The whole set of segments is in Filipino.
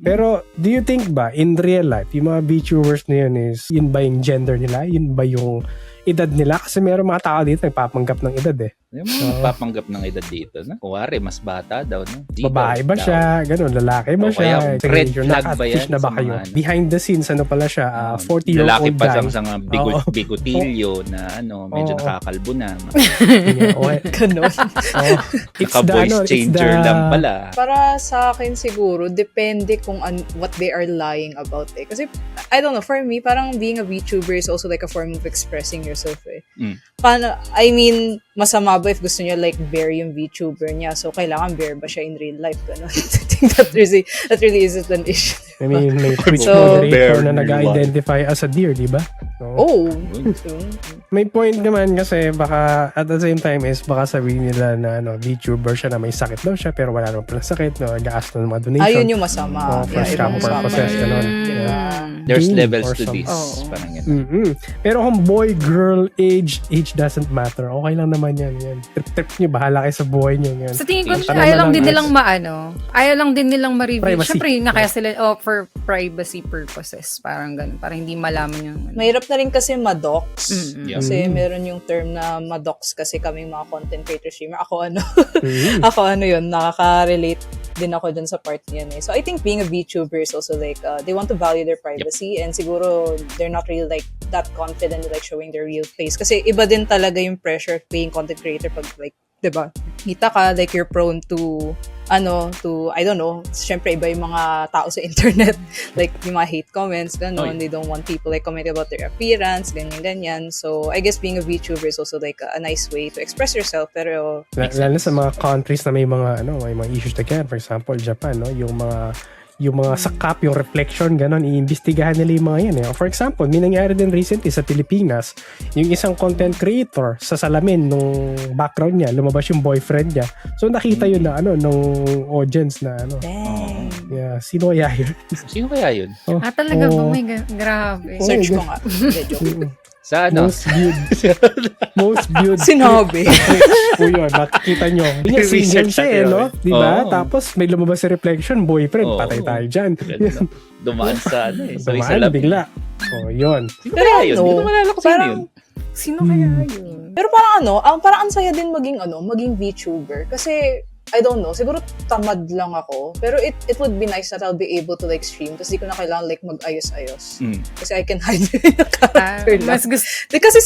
Pero, do you think ba, in real life, yung mga VTubers na yun yun ba yung gender nila? Yun ba yung edad nila? Kasi meron mga tao dito nagpapanggap ng edad eh. Yung mga papanggap ng edad dito, no? Kuwari, mas bata daw, no? Di Babae daw, ba siya? Ganun, lalaki ba O kaya, siya? red Signature, flag ba na-catfish yan na ba sa kayo? mga ano? Behind the scenes, ano pala siya? 40-year-old lalaki pa guy. sa mga bigotilyo na medyo nakakalbo na. Okay. Ganon. It's Naka-voice changer lang pala. Para sa akin siguro, depende kung what they are lying about eh. Kasi, I don't know, for me, parang being a VTuber is also like a form of expressing yourself eh. Paano, I mean, masama ba if gusto niya like bear yung VTuber niya? So, kailangan bear ba siya in real life? Ganon. I think that really isn't an issue. I mean, may Twitch So, moderator na nag-identify as a deer, di ba? So, may point naman kasi baka at the same time is baka sabihin nila na VTuber siya na may sakit daw siya pero wala naman pala sakit, nag-ask ng mga donation. Ayun yung masama. For scam purposes, gano'n. There's Game levels or to something. this. Parang yan. Pero kung boy, girl, age doesn't matter. Okay lang naman yan. Trip nyo, bahala kayo sa buhay nyo. Yan. Sa tingin ko, Ano ayaw na lang din lang nilang ayaw lang din nilang ma-review. Privacy. Siyempre, yun nga kaya sila, for privacy purposes. Parang ganun. Parang hindi malaman yung Mahirap na rin kasi madox. Yeah. Kasi meron yung term na madox kasi kaming mga content creator streamer. Ako yun, nakaka-relate din ako dun sa part niyan eh. So I think being a VTuber is also like, they want to value their privacy and siguro they're not really like that confident with like showing their real face. Kasi iba din talaga yung pressure of being content creator pag like, diba? Kita ka, like you're prone to I don't know, syempre iba yung mga tao sa internet, like yung mga hate comments, gano'n, they don't want people like commenting about their appearance, ganyan. So, I guess being a VTuber is also like a nice way to express yourself, pero lalo sa mga countries na may mga issues na ganyan. For example, Japan, yung mga sakap, yung reflection, gano'n, iimbestigahan nila yung mga yan. Eh. For example, may nangyari din recently sa Pilipinas, yung isang content creator sa salamin nung background niya, lumabas yung boyfriend niya. So, nakita yun na, nung audience na, dang. Yeah, sino kaya yun? Sino kaya yun? talaga ba? May grabe. Search ko nga. Joke. Sa ano? Most viewed. Sinabi. O yun, makikita nyo. Yung single siya eh, no? Diba? Tapos may lumabas sa reflection, boyfriend, patay tayo dyan. Dumaan sa sa Dumaan, bigla. O, yun. Sino kaya yun? Hindi ko malala ko sino yun. Sino kaya yun? Pero parang parang ang saya din maging VTuber. Kasi, I don't know, siguro tamad lang ako. Pero it would be nice that I'll be able to like stream kasi di ko na kailangan like mag-ayos-ayos. Kasi I can hide the character lang. Mas gusto. Kasi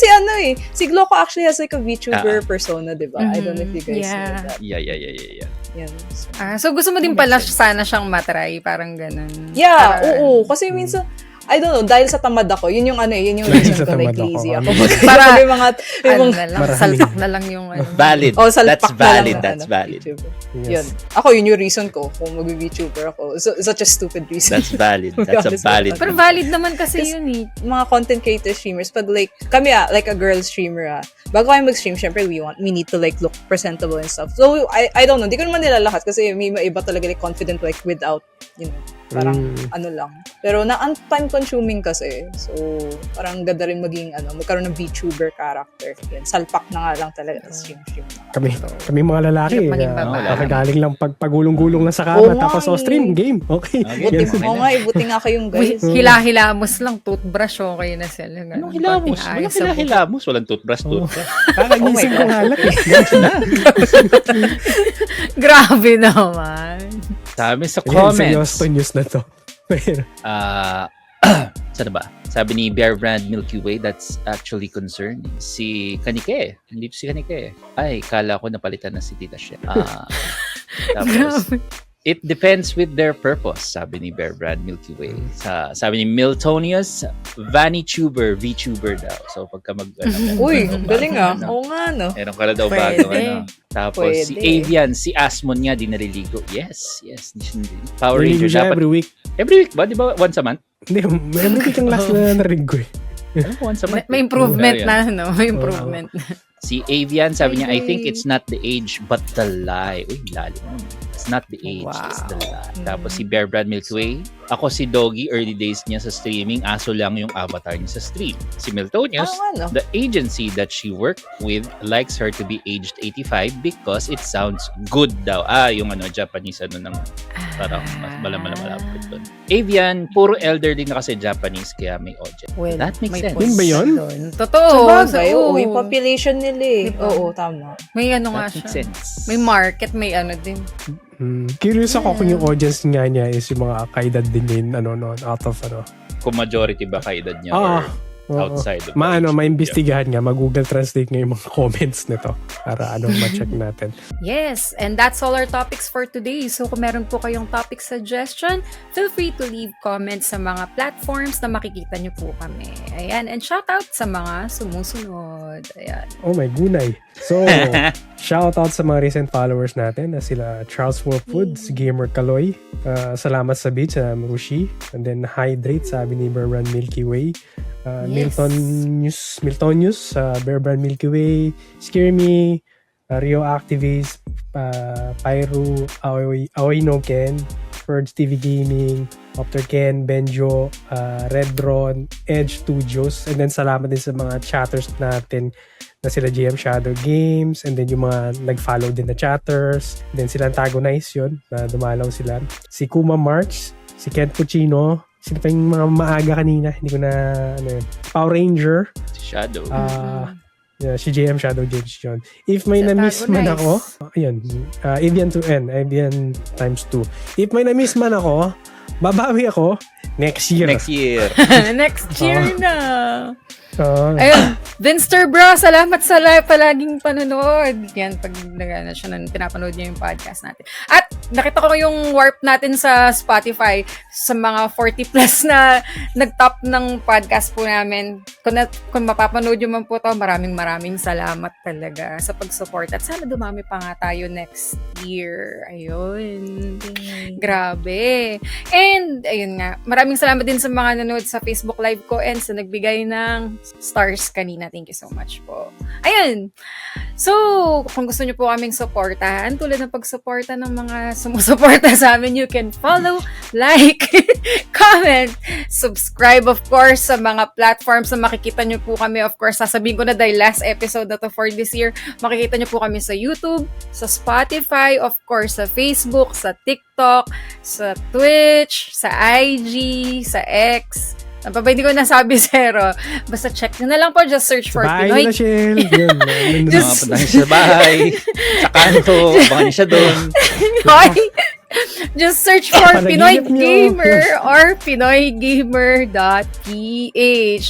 si Gloco actually has like a VTuber persona, diba? I don't know if you guys know that. Yeah. Yan. So gusto mo din pala sana siyang matry, parang ganun. Yeah, oo. Kasi minsan, I don't know, dahil sa tamad ako, yun yung reason ko like lazy ako. Para may mga salpak na lang yung Valid. salpak That's valid. VTuber. Yes. Yun. Ako, yun yung reason ko kung mag-VTuber ako. Such a stupid reason. That's valid. That's a valid. Pero valid naman kasi yun eh. Mga content creator streamers, pag like, kami like a girl streamer bago kayo mag-stream, syempre we need to like look presentable and stuff. So, I don't know, di ko naman nila lahat kasi may iba talaga like confident like without, parang lang. Pero time consuming kasi. So, parang ganda rin magkaroon ng VTuber character. Yan, salpak na nga lang talaga stream. Kami mga lalaki. Maging babae. Nakagaling lang pagpagulong-gulong na sa kama. Tapos stream, game. Okay. Buti nga kayong guys. Hila-hilamos lang, toothbrush, okay na sila. Anong hilamos? Walang hilamos. Walang toothbrush. Kakagising ko nga lang. Grabe naman. Sabi sa comments. Seryoso news na to. Saan ba? Sabi ni Bear Brand Milky Way, that's actually concerned. Si Kanike. Hindi si Kanike. Ay, kala ko napalitan na si Tita Shea. Tapos, it depends with their purpose, sabi ni Bear Brand Milky Way. Sabi ni Miltonius, VaniTuber, VTuber daw. So, pagka Uy, galing Oo nga, no? Meron ka na daw bago. Tapos, Pwede. si Avian, si Asmon niya, di naliligo. Yes. Power Ranger dapat. Every week. Every week ba? Di ba once a month? Hindi, every week ang last na narinig ko eh. Once a month. May improvement na, no? May improvement na. Si Avian, sabi niya, I think Ay. it's not the age, but the lie. Uy, lalim. It's not the age, it's the Wow. lie. Tapos si Bear Brand Milkway, ako si Doggy, early days niya sa streaming, aso lang yung avatar niya sa stream. Si Miltonius, Ano? the agency that she worked with likes her to be aged 85 because it sounds good daw. Yung Japanese ng parang malapit doon. Avian, puro elderly na kasi Japanese kaya may audience. Well, That makes may sense. point Yun ba yun? doon. Totoo. Sabagay, oo, yung population nila eh. Diba? Oo, tama. May ano nga That makes siya. sense. May market, may ano din. Curious ako kung yung audience nga niya is yung mga kaedad din din, out of Kung majority ba kaedad niya Ah, or outside of the maimbestigahan nga, mag-Google Translate nga yung mga comments nito para ma-check natin. Yes, and that's all our topics for today. So kung meron po kayong topic suggestion, feel free to leave comments sa mga platforms na makikita nyo po kami. Ayan, and shout out sa mga sumusunod. Ayan. Oh my gunay. So, shout out sa mga recent followers natin na sila Charles Wolf Foods, Gamer Kaloy, Salamat sa Beach, Rushi, and then Hydrate, sabi ni Bearbrand Milky Way, Yes. Miltonius, Bearbrand Milky Way, Scare Me, Rio Activist, Pyro, Aoy No Ken, Purge TV Gaming, Opter Ken, Benjo, Redron, Edge Studios, and then salamat din sa mga chatters natin na sila GM Shadow Games, and then yung mga nag-follow din na chatters, and then sila Antagonize yun, na dumalaw sila. Si Kuma March, si Ken Puccino, sino pa yung mga maaga kanina, hindi ko na, Power Ranger, Si Shadow. yeah, si JM Shadow Games yun. If may Sa na-miss man Antagonize. ako, ayun, Avian to N, Avian times 2. If may na-miss man ako, babawi ako next year. Next year. Next year na. Ah, Ayun, Vinster Bra, salamat sa palaging panonood. Yan, pag pinapanood niyo yung podcast natin. At nakita ko yung warp natin sa Spotify sa mga 40 plus na nag-top ng podcast po namin. Kung mapapanood nyo man po to, maraming salamat talaga sa pag-support. At sana dumami pa nga tayo next year. Ayun. Grabe. And, ayun nga, maraming salamat din sa mga nanood sa Facebook Live ko and sa nagbigay ng stars kanina. Thank you so much po. Ayun. So, kung gusto nyo po kaming supportahan, tulad ng pagsuporta ng mga sumusuporta sa amin, you can follow, like, comment, subscribe, of course, sa mga platforms na makikita nyo po kami. Of course, sasabihin ko na dahil last episode na to for this year, makikita nyo po kami sa YouTube, sa Spotify, of course, sa Facebook, sa TikTok, sa Twitch, sa IG, sa X. Ano pa ba, hindi ko nasabi zero. Basta check nyo na lang po. Just search for bahay Pinoy. na, Shell. Yun, Just- Mga punta siya sa bahay, sa kanto, abangan niya siya doon. Hoy! Just search for Panaginip Pinoy nyo. Gamer or PinoyGamer.ph.